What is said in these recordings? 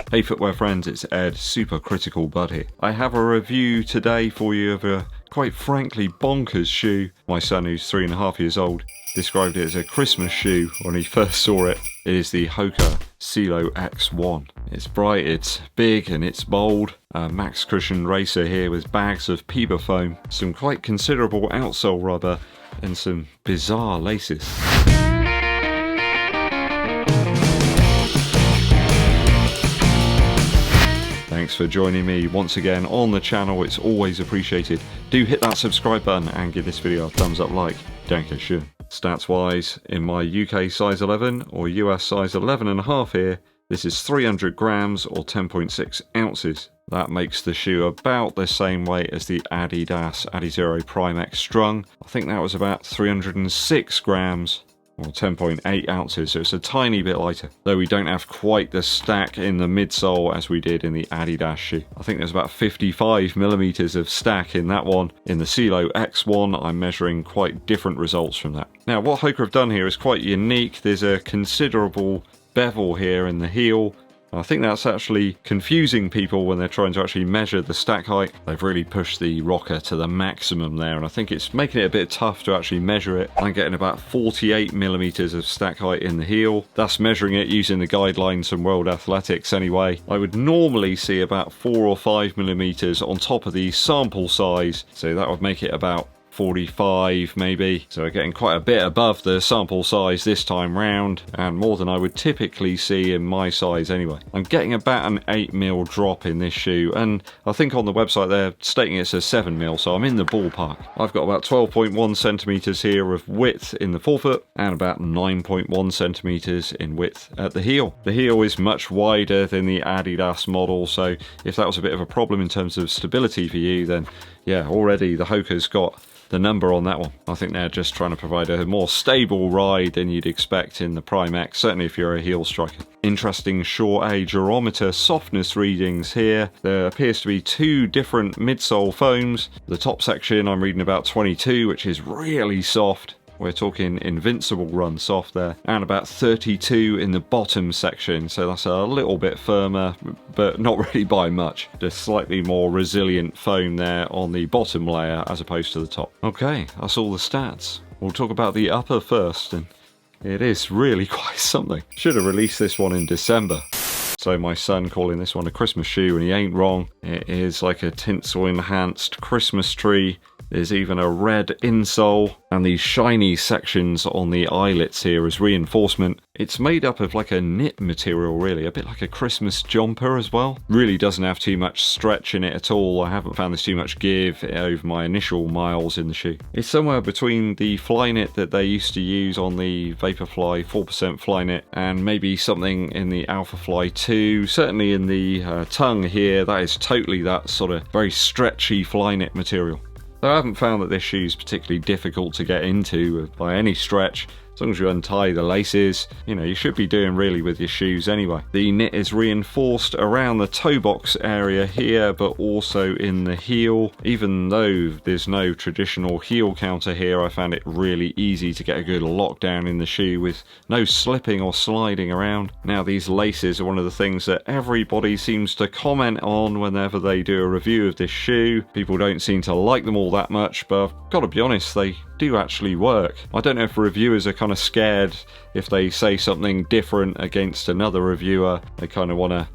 Hey footwear friends, it's Ed, super critical bud here. I have a review today for you of a quite frankly bonkers shoe. My son, who's 3.5 years old, described it as a Christmas shoe when he first saw it. It is the HOKA CIELO X1. It's bright, it's big and it's bold. A max cushion racer here with bags of Piba foam, some quite considerable outsole rubber and some bizarre laces. Thanks for joining me once again on the channel, it's always appreciated. Do hit that subscribe button and give this video a thumbs up like. Danke schön. Stats wise, in my UK size 11 or US size 11.5 here, this is 300 grams or 10.6 ounces. That makes the shoe about the same weight as the ADIDAS PRIMEX strung. I think that was about 306 grams. Or 10.8 ounces, so it's a tiny bit lighter. Though we don't have quite the stack in the midsole as we did in the Adidas shoe. I think there's about 55mm of stack in that one. In the CIELO X1, I'm measuring quite different results from that. Now, what HOKA have done here is quite unique. There's a considerable bevel here in the heel. I think that's actually confusing people when they're trying to actually measure the stack height. They've really pushed the rocker to the maximum there, and I think it's making it a bit tough to actually measure it. I'm getting about 48mm of stack height in the heel. That's measuring it using the guidelines from World Athletics anyway. I would normally see about 4 or 5mm on top of the sample size, so that would make it about 45 maybe, so we're getting quite a bit above the sample size this time round, and more than I would typically see in my size anyway. I'm getting about an 8mm drop in this shoe, and I think on the website they're stating it's a 7mm, so I'm in the ballpark. I've got about 12.1cm here of width in the forefoot and about 9.1cm in width at the heel. The heel is much wider than the Adidas model, so if that was a bit of a problem in terms of stability for you, then yeah, already the HOKA's got the number on that one. I think they're just trying to provide a more stable ride than you'd expect in the PRIMEX, certainly if you're a heel striker. Interesting short A durometer softness readings here. There appears to be 2 different midsole foams. The top section I'm reading about 22, which is really soft. We're talking invincible run soft there, and about 32 in the bottom section, so that's a little bit firmer, but not really by much. Just slightly more resilient foam there on the bottom layer as opposed to the top. Okay, that's all the stats. We'll talk about the upper first, and it is really quite something. Should have released this one in December. So my son calling this one a Christmas shoe, and he ain't wrong. It is like a tinsel enhanced Christmas tree. There's even a red insole, and these shiny sections on the eyelets here as reinforcement. It's made up of like a knit material really, a bit like a Christmas jumper as well. Really doesn't have too much stretch in it at all. I haven't found there's too much give over my initial miles in the shoe. It's somewhere between the Flyknit that they used to use on the Vaporfly 4% Flyknit and maybe something in the alphafly 2. Certainly in the tongue here, that is totally that sort of very stretchy Flyknit material. I haven't found that this shoe is particularly difficult to get into by any stretch. As long as you untie the laces, you know, you should be doing really with your shoes anyway. The knit is reinforced around the toe box area here, but also in the heel. Even though there's no traditional heel counter here, I found it really easy to get a good lockdown in the shoe with no slipping or sliding around. Now, these laces are one of the things that everybody seems to comment on whenever they do a review of this shoe. People don't seem to like them all that much, but I've got to be honest, they do actually work. I don't know if reviewers are kind of scared if they say something different against another reviewer. They kind of want to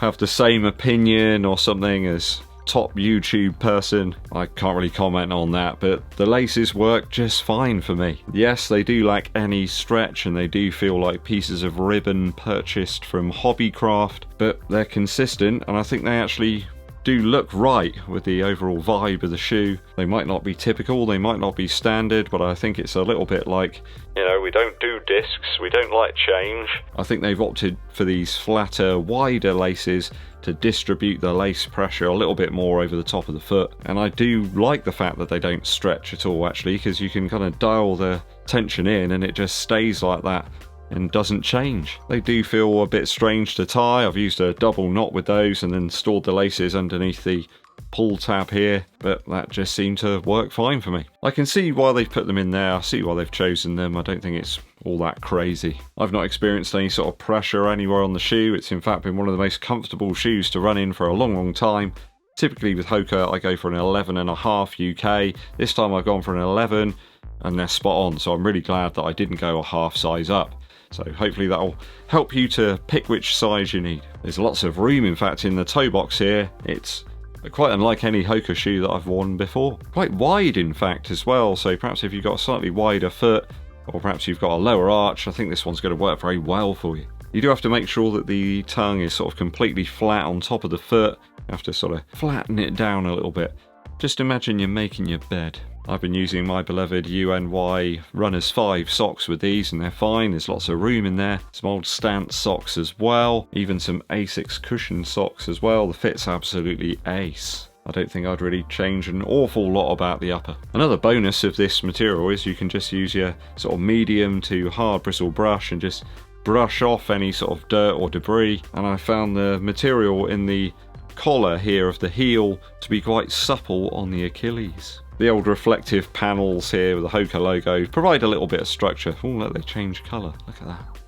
have the same opinion or something as top YouTube person. I can't really comment on that, but the laces work just fine for me. Yes, they do lack any stretch and they do feel like pieces of ribbon purchased from Hobbycraft, but they're consistent and I think they actually do look right with the overall vibe of the shoe. They might not be typical, they might not be standard, but I think it's a little bit like, you know, we don't do discs, we don't like change. I think they've opted for these flatter, wider laces to distribute the lace pressure a little bit more over the top of the foot. And I do like the fact that they don't stretch at all actually, because you can kind of dial the tension in and it just stays like that and doesn't change. They do feel a bit strange to tie. I've used a double knot with those and then stored the laces underneath the pull tab here, but that just seemed to work fine for me. I can see why they've put them in there, I see why they've chosen them. I don't think it's all that crazy. I've not experienced any sort of pressure anywhere on the shoe. It's in fact been one of the most comfortable shoes to run in for a long time. Typically with Hoka I go for an 11.5 UK. This time I've gone for an 11 and they're spot on, so I'm really glad that I didn't go a half size up. So hopefully that'll help you to pick which size you need. There's lots of room in fact in the toe box here. It's quite unlike any Hoka shoe that I've worn before. Quite wide in fact as well, so perhaps if you've got a slightly wider foot or perhaps you've got a lower arch, I think this one's going to work very well for you. You do have to make sure that the tongue is sort of completely flat on top of the foot. You have to sort of flatten it down a little bit. Just imagine you're making your bed. I've been using my beloved UNY Runners 5 socks with these and they're fine. There's lots of room in there. Some old Stance socks as well. Even some Asics cushion socks as well. The fit's absolutely ace. I don't think I'd really change an awful lot about the upper. Another bonus of this material is you can just use your sort of medium to hard bristle brush and just brush off any sort of dirt or debris. And I found the material in the collar here of the heel to be quite supple on the Achilles. The old reflective panels here with the Hoka logo provide a little bit of structure. Oh, look, they change colour. Look at that.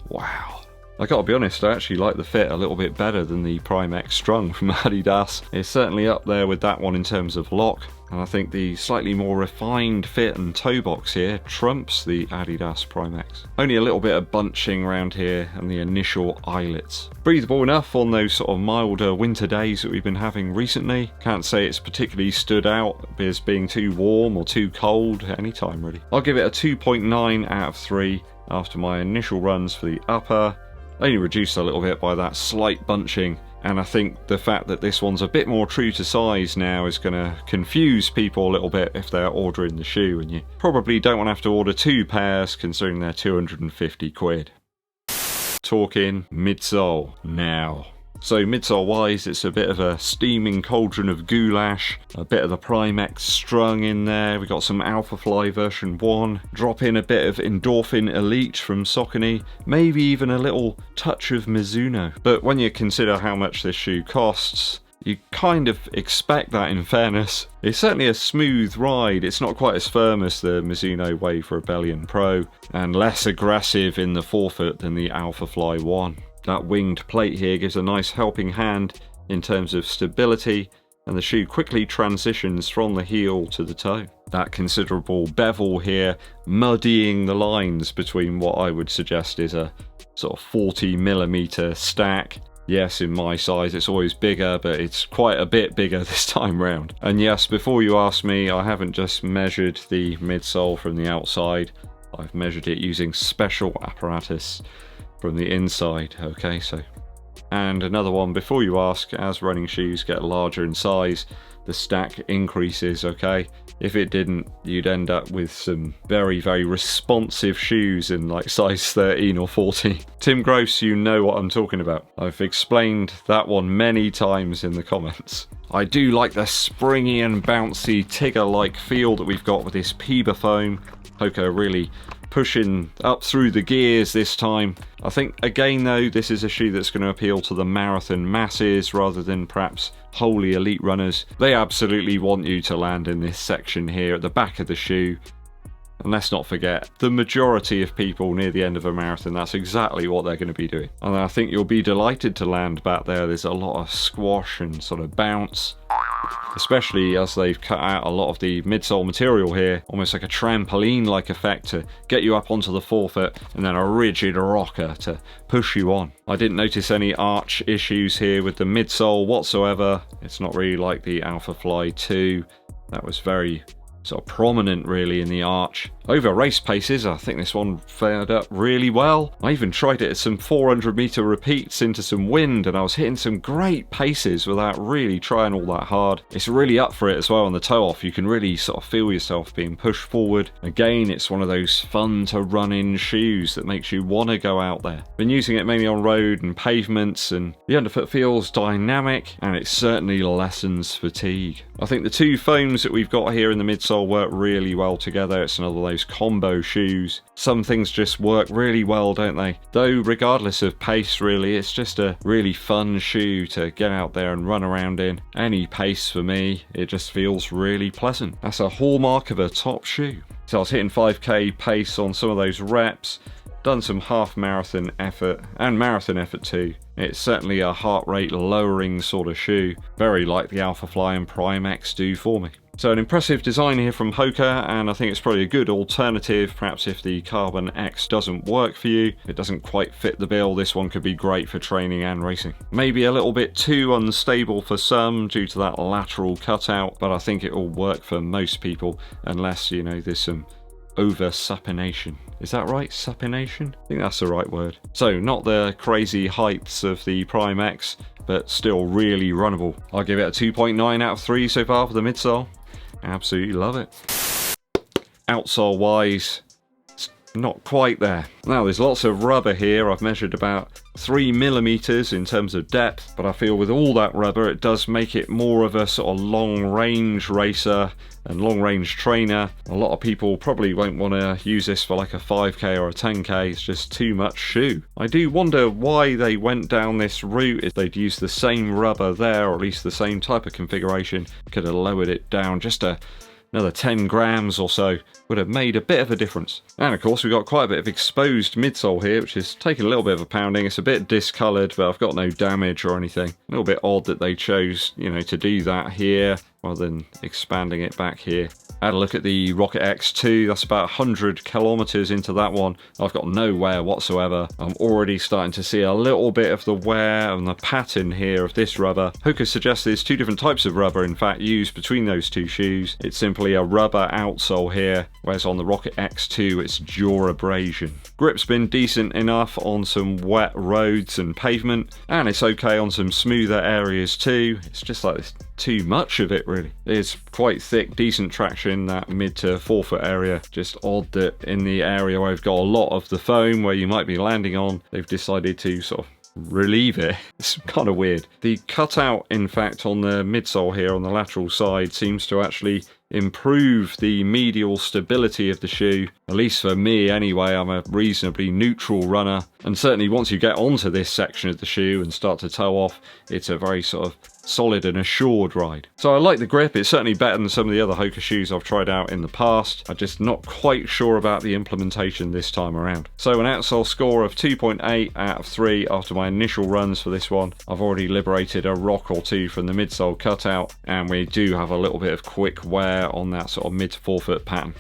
Wow. I gotta be honest, I actually like the fit a little bit better than the Primex Strung from Adidas. It's certainly up there with that one in terms of lock, and I think the slightly more refined fit and toe box here trumps the Adidas Primex. Only a little bit of bunching around here and the initial eyelets. Breathable enough on those sort of milder winter days that we've been having recently. Can't say it's particularly stood out as being too warm or too cold anytime really. I'll give it a 2.9 out of 3 after my initial runs for the upper. Only reduced a little bit by that slight bunching, and I think the fact that this one's a bit more true to size now is going to confuse people a little bit if they're ordering the shoe, and you probably don't want to have to order 2 pairs considering they're 250 quid. Talking midsole now. So midsole wise, it's a bit of a steaming cauldron of goulash, a bit of the Primex Strung in there, we got some alphafly version 1, drop in a bit of Endorphin Elite from Saucony, maybe even a little touch of Mizuno. But when you consider how much this shoe costs, you kind of expect that in fairness. It's certainly a smooth ride. It's not quite as firm as the Mizuno Wave Rebellion Pro, and less aggressive in the forefoot than the alphafly 1. That winged plate here gives a nice helping hand in terms of stability, and the shoe quickly transitions from the heel to the toe. That considerable bevel here muddying the lines between what I would suggest is a sort of 40mm stack. Yes, in my size it's always bigger, but it's quite a bit bigger this time round. And yes, before you ask me, I haven't just measured the midsole from the outside, I've measured it using special apparatus from the inside. Okay, so, and another one before you ask, as running shoes get larger in size, the stack increases. Okay, if it didn't, you'd end up with some very responsive shoes in like size 13 or 14. Tim Gross, you know what I'm talking about. I've explained that one many times in the comments. I do like the springy and bouncy Tigger-like feel that we've got with this Piba foam. Hoka really pushing up through the gears this time. I think again though, this is a shoe that's going to appeal to the marathon masses rather than perhaps wholly elite runners. They absolutely want you to land in this section here at the back of the shoe. And let's not forget, the majority of people near the end of a marathon, that's exactly what they're going to be doing. And I think you'll be delighted to land back there. There's a lot of squash and sort of bounce, especially as they've cut out a lot of the midsole material here, almost like a trampoline-like effect to get you up onto the forefoot, and then a rigid rocker to push you on. I didn't notice any arch issues here with the midsole whatsoever. It's not really like the alphafly 2. That was very sort of prominent really in the arch. Over race paces, I think this one fared up really well. I even tried it at some 400-meter repeats into some wind, and I was hitting some great paces without really trying all that hard. It's really up for it as well on the toe off. You can really sort of feel yourself being pushed forward. Again, it's one of those fun to run in shoes that makes you want to go out there. Been using it mainly on road and pavements, and the underfoot feels dynamic, and it certainly lessens fatigue. I think the two foams that we've got here in the midsole midsole work really well together. It's another of those combo shoes. Some things just work really well, don't they? Though regardless of pace, really, it's just a really fun shoe to get out there and run around in. Any pace for me, it just feels really pleasant. That's a hallmark of a top shoe. So I was hitting 5k pace on some of those reps, done some half marathon effort and marathon effort too. It's certainly a heart rate lowering sort of shoe, very like the alphafly and Primex do for me. So an impressive design here from HOKA, and I think it's probably a good alternative. Perhaps if the Carbon X doesn't work for you, it doesn't quite fit the bill, this one could be great for training and racing. Maybe a little bit too unstable for some due to that lateral cutout, but I think it will work for most people unless, you know, there's some over supination. Is that right? Supination? I think that's the right word. So not the crazy heights of the Primex, but still really runnable. I'll give it a 2.9 out of 3 so far for the midsole. Absolutely love it. Outsole wise, it's not quite there. Now there's lots of rubber here. I've measured about 3mm in terms of depth, but I feel with all that rubber it does make it more of a sort of long range racer and long range trainer. A lot of people probably won't want to use this for like a 5k or a 10k, it's just too much shoe. I do wonder why they went down this route. If they'd used the same rubber there, or at least the same type of configuration, could have lowered it down just another 10 grams or so, would have made a bit of a difference. And of course we've got quite a bit of exposed midsole here, which is taking a little bit of a pounding. It's a bit discoloured, but I've got no damage or anything. A little bit odd that they chose, you know, to do that here rather than expanding it back here. I had a look at the Rocket X2, that's about 100 kilometers into that one. I've got no wear whatsoever. I'm already starting to see a little bit of the wear and the pattern here of this rubber. HOKA suggests there's two different types of rubber in fact used between those two shoes. It's simply a rubber outsole here, whereas on the Rocket X2 it's durabrasion. Grip's been decent enough on some wet roads and pavement, and it's okay on some smoother areas too. It's just like this, too much of it really. It's quite thick, decent traction, that mid to forefoot area. Just odd that in the area where we've got a lot of the foam where you might be landing on, they've decided to sort of relieve it. It's kind of weird. The cutout in fact on the midsole here on the lateral side seems to actually improve the medial stability of the shoe, at least for me anyway. I'm a reasonably neutral runner, and certainly once you get onto this section of the shoe and start to toe off, it's a very sort of solid and assured ride. So I like the grip. It's certainly better than some of the other HOKA shoes I've tried out in the past. I'm just not quite sure about the implementation this time around. So an outsole score of 2.8 out of 3 after my initial runs for this one. I've already liberated a rock or two from the midsole cutout, and we do have a little bit of quick wear on that sort of mid to forefoot pattern.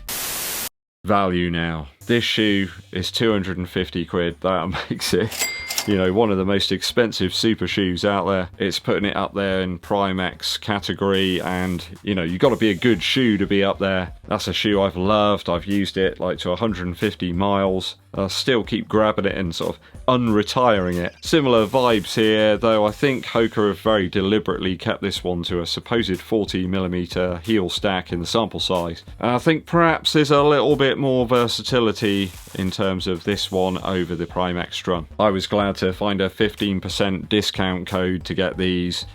Value now. This shoe is 250 quid. That makes it, you know, one of the most expensive super shoes out there. It's putting it up there in Primex category, and you know, you got to be a good shoe to be up there. That's a shoe I've loved. I've used it like to 150 miles. I still keep grabbing it and sort of unretiring it. Similar vibes here, though I think HOKA have very deliberately kept this one to a supposed 40mm heel stack in the sample size. And I think perhaps there's a little bit more versatility in terms of this one over the Primex drum. I was glad to find a 15% discount code to get these.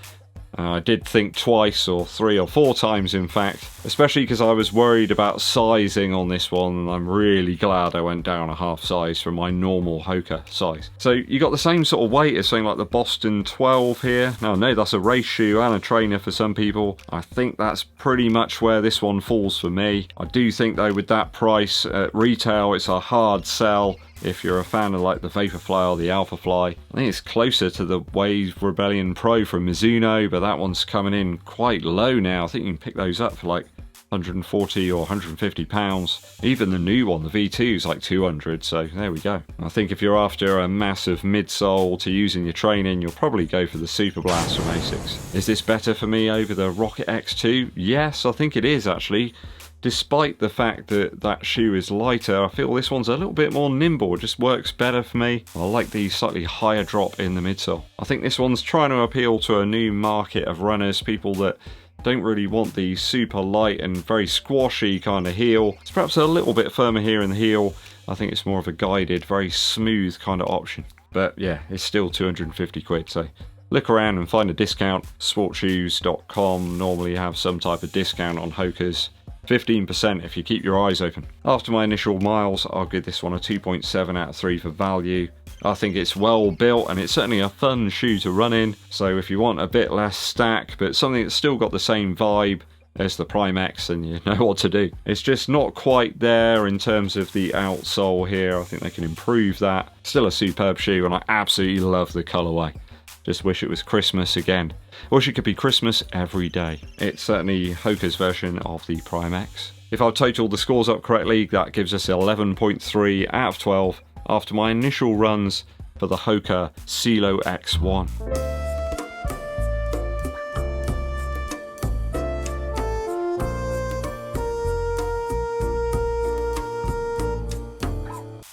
I did think twice, or 3 or 4 times in fact, especially because I was worried about sizing on this one, and I'm really glad I went down a half size from my normal HOKA size. So you got the same sort of weight as something like the Boston 12 here. Now I know that's a race shoe and a trainer for some people. I think that's pretty much where this one falls for me. I do think though with that price at retail it's a hard sell. If you're a fan of like the Vaporfly or the Alphafly, I think it's closer to the Wave Rebellion Pro from Mizuno, but that one's coming in quite low now. I think you can pick those up for like 140 or 150 pounds. Even the new one, the V2, is like 200, so there we go. I think if you're after a massive midsole to use in your training, you'll probably go for the Super Blast from Asics. Is this better for me over the Rocket X2? Yes, I think it is actually. Despite the fact that that shoe is lighter, I feel this one's a little bit more nimble. It just works better for me. I like the slightly higher drop in the midsole. I think this one's trying to appeal to a new market of runners, people that don't really want the super light and very squashy kind of heel. It's perhaps a little bit firmer here in the heel. I think it's more of a guided, very smooth kind of option. But yeah, it's still 250 quid, so look around and find a discount. Sportshoes.com normally have some type of discount on HOKAs. 15% if you keep your eyes open. After my initial miles, I'll give this one a 2.7 out of 3 for value. I think it's well built and it's certainly a fun shoe to run in. So if you want a bit less stack, but something that's still got the same vibe as the Primex, then you know what to do. It's just not quite there in terms of the outsole here. I think they can improve that. Still a superb shoe, and I absolutely love the colorway. Just wish it was Christmas again. Wish it could be Christmas every day. It's certainly HOKA's version of the Primex. If I total the scores up correctly, that gives us 11.3 out of 12 after my initial runs for the HOKA CIELO X1.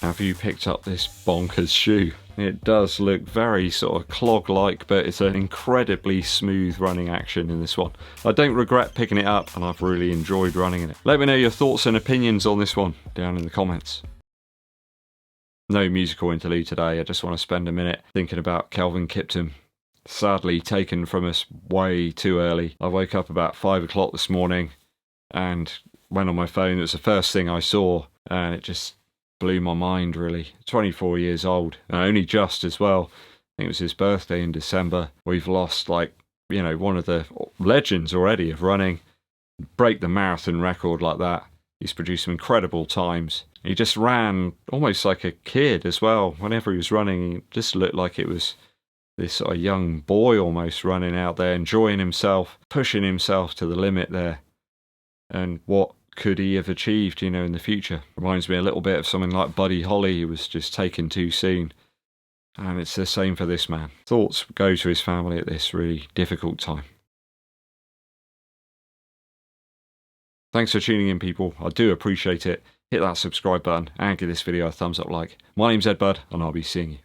Have you picked up this bonkers shoe? It does look very sort of clog-like, but it's an incredibly smooth running action in this one. I don't regret picking it up, and I've really enjoyed running in it. Let me know your thoughts and opinions on this one down in the comments. No musical interlude today. I just want to spend a minute thinking about Kelvin Kiptum. Sadly taken from us way too early. I woke up about 5 o'clock this morning and went on my phone. It was the first thing I saw, and it just blew my mind, really. 24 years old, and only just as well. I think it was his birthday in December. We've lost, like, you know, one of the legends already of running. Break the marathon record like that. He's produced some incredible times. He just ran almost like a kid as well. Whenever he was running, he just looked like it was this sort of young boy almost running out there, enjoying himself, pushing himself to the limit there. And what could he have achieved, you know, in the future? Reminds me a little bit of something like Buddy Holly, who was just taken too soon. And it's the same for this man. Thoughts go to his family at this really difficult time. Thanks for tuning in, people. I do appreciate it. Hit that subscribe button and give this video a thumbs up like. My name's EDDBUD, and I'll be seeing you